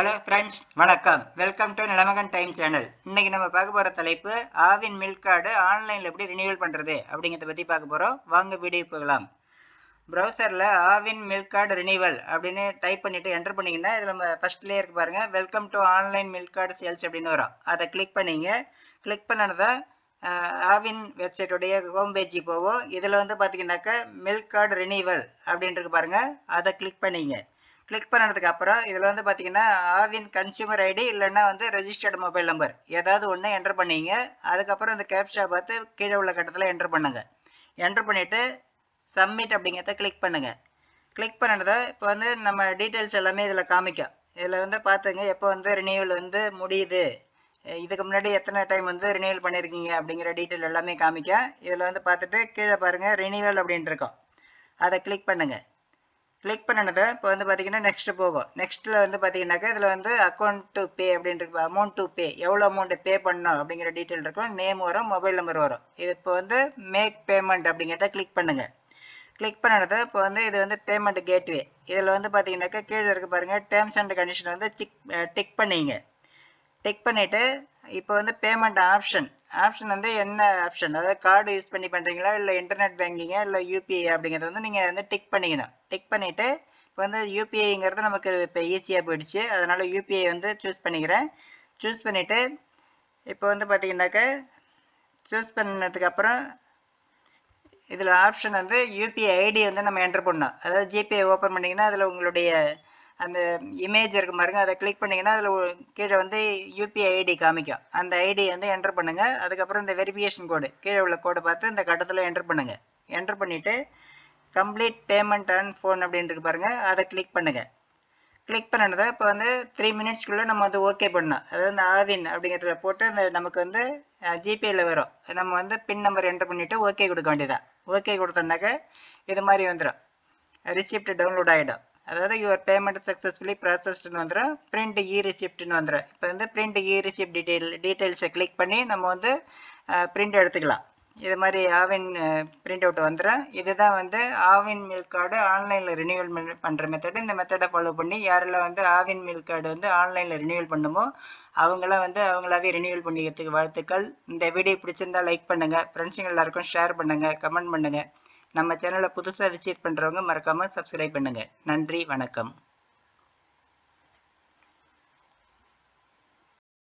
Hello friends, வணக்கம். Welcome to Nilamagan time channel. இன்னைக்கு நம்ம பார்க்க போகிற தலைப்பு ஆவின் மில்க் கார்டு ஆன்லைனில் எப்படி ரினியூவல் பண்ணுறது அப்படிங்கிறத பற்றி பார்க்க போகிறோம். வாங்க வீடியோ போகலாம். ப்ரௌசரில் ஆவின் மில்க் கார்டு ரினியூவல் அப்படின்னு டைப் பண்ணிவிட்டு என்டர் பண்ணிங்கன்னா இதில் நம்ம ஃபஸ்ட்லேயே இருக்கு பாருங்கள், welcome to online milk card sales அப்படின்னு வரும். அதை கிளிக் பண்ணிங்க. கிளிக் பண்ணதான் ஆவின் வெப்சைட்டுடைய ஹோம் பேஜ் போவோம். இதில் வந்து பார்த்தீங்கன்னாக்கா மில்க் கார்டு ரினியூவல் அப்படின்ட்டு பாருங்கள், அதை கிளிக் பண்ணிங்க. கிளிக் பண்ணதுக்கு அப்புறம் இதில் வந்து பார்த்தீங்கன்னா ஆவின் கன்சியூமர் ஐடி இல்லைன்னா வந்து ரெஜிஸ்டர்டு மொபைல் நம்பர் ஏதாவது ஒன்று என்டர் பண்ணிங்க. அதுக்கப்புறம் இந்த கேப்ஷா பார்த்து கீழே உள்ள கட்டத்தில் என்டர் பண்ணுங்கள். என்டர் பண்ணிவிட்டு சப்மிட் அப்படிங்கிறத கிளிக் பண்ணுங்கள். கிளிக் பண்ணதை இப்போ வந்து நம்ம டீட்டெயில்ஸ் எல்லாமே இதில் காமிக்கும். இதில் வந்து பார்த்துங்க எப்போ வந்து ரினியூவல் வந்து முடியுது, இதுக்கு முன்னாடி எத்தனை டைம் வந்து ரினியூவல் பண்ணியிருக்கீங்க அப்படிங்கிற டீட்டெயில் எல்லாமே காமிக்கும். இதில் வந்து பார்த்துட்டு கீழே பாருங்கள் ரினியூவல் அப்படின்ட்டு இருக்கோம், அதை கிளிக் பண்ணுங்கள். கிளிக் பண்ணினதை இப்போ வந்து பார்த்தீங்கன்னா நெக்ஸ்ட் போகும். நெக்ஸ்ட்டில் வந்து பார்த்தீங்கன்னாக்கா இதில் வந்து அக்கௌண்ட் டு பே அப்படின்ட்டு அமௌண்ட் டு பே, எவ்வளோ அமௌண்ட் பே பண்ணணும் அப்படிங்கிற டீட்டெயில் இருக்கும். நேம் வரும், மொபைல் நம்பர் வரும். இது இப்போ வந்து மேக் பேமெண்ட் அப்படிங்கிறத கிளிக் பண்ணுங்கள். கிளிக் பண்ணினதை இப்போ வந்து இது வந்து பேமெண்ட் கேட்வே. இதில் வந்து பார்த்தீங்கன்னாக்கா கீழே இருக்க பாருங்கள் டேர்ம்ஸ் அண்ட் கண்டிஷன் வந்து டிக் பண்ணிங்க. டிக் பண்ணிவிட்டு இப்போ வந்து பேமெண்ட் ஆப்ஷன் வந்து என்ன ஆப்ஷன், அதாவது கார்டு யூஸ் பண்ணி பண்ணுறீங்களா இல்லை இன்டர்நெட் பேங்கிங்கா இல்லை யூபிஐ அப்படிங்கிறது வந்து நீங்கள் வந்து டிக் பண்ணிக்கணும். டிக் பண்ணிவிட்டு இப்போ வந்து யூபிஐங்கிறது நமக்கு இப்போ ஈஸியாக போயிடுச்சு, அதனால் யூபிஐ வந்து சூஸ் பண்ணிக்கிறேன். சூஸ் பண்ணிவிட்டு இப்போ வந்து பார்த்தீங்கன்னாக்கா சூஸ் பண்ணதுக்கப்புறம் இதில் ஆப்ஷன் வந்து யூபிஐ ஐடி வந்து நம்ம என்டர் பண்ணோம். அதாவது ஜிபே ஓப்பன் பண்ணிங்கன்னா அதில் உங்களுடைய அந்த இமேஜ் இருக்கு பாருங்க, அதை கிளிக் பண்ணிங்கன்னா அதில் கீழே வந்து யூபிஐ ஐடி காமிக்கும். அந்த ஐடி வந்து என்டர் பண்ணுங்கள். அதுக்கப்புறம் இந்த வெரிஃபிகேஷன் கோடு கீழே உள்ள கோடை பார்த்து இந்த கட்டத்தில் என்டர் பண்ணுங்கள். என்டர் பண்ணிவிட்டு கம்ப்ளீட் பேமெண்ட் ஆன் ஃபோன் அப்படின்ட்டு பாருங்கள், அதை கிளிக் பண்ணுங்கள். கிளிக் பண்ணினதை இப்போ வந்து 3 மினிட்ஸ்க்குள்ளே நம்ம வந்து ஓகே பண்ணோம். அதாவது இந்த ஆவின் அப்படிங்கிறத போட்டு அந்த நமக்கு வந்து ஜிபேயில் வரும். நம்ம வந்து பின் நம்பர் என்டர் பண்ணிவிட்டு ஓகே கொடுக்க வேண்டியதான். ஓகே கொடுத்தோம்னாக்க இது மாதிரி வந்துடும், ரிசிப்ட் டவுன்லோட் ஆகிடும். அதாவது யுவர் பேமெண்ட் சக்ஸஸ்ஃபுல்லி ப்ராசஸ்டுன்னு வந்துடும், பிரிண்ட் இ ரிசிப்ட்னு வந்துடும். இப்போ வந்து பிரிண்ட் இ ரிசிப்ட் டீட்டெயில்ஸை கிளிக் பண்ணி நம்ம வந்து பிரிண்ட் எடுத்துக்கலாம். இது மாதிரி ஆவின் பிரிண்ட் அவுட் வந்துடும். இதுதான் வந்து ஆவின் மில்க் கார்டு ஆன்லைனில் ரினியூவல் பண்ணுற மெத்தடு. இந்த மெத்தடை ஃபாலோ பண்ணி யாரெல்லாம் வந்து ஆவின் மில்க் கார்டு வந்து ஆன்லைனில் ரினியூவல் பண்ணுமோ அவங்களாம் வந்து அவங்களாவே ரினியூவல் பண்ணிக்கிறதுக்கு வாழ்த்துக்கள். இந்த வீடியோ பிடிச்சிருந்தால் லைக் பண்ணுங்கள், ஃப்ரெண்ட்ஸுங்க எல்லாருக்கும் ஷேர் பண்ணுங்கள், கமெண்ட் பண்ணுங்கள். நம்ம சேனலை புதுசாக விசிட் பண்ணுறவங்க மறக்காமல் சப்ஸ்கிரைப் பண்ணுங்கள். நன்றி, வணக்கம்.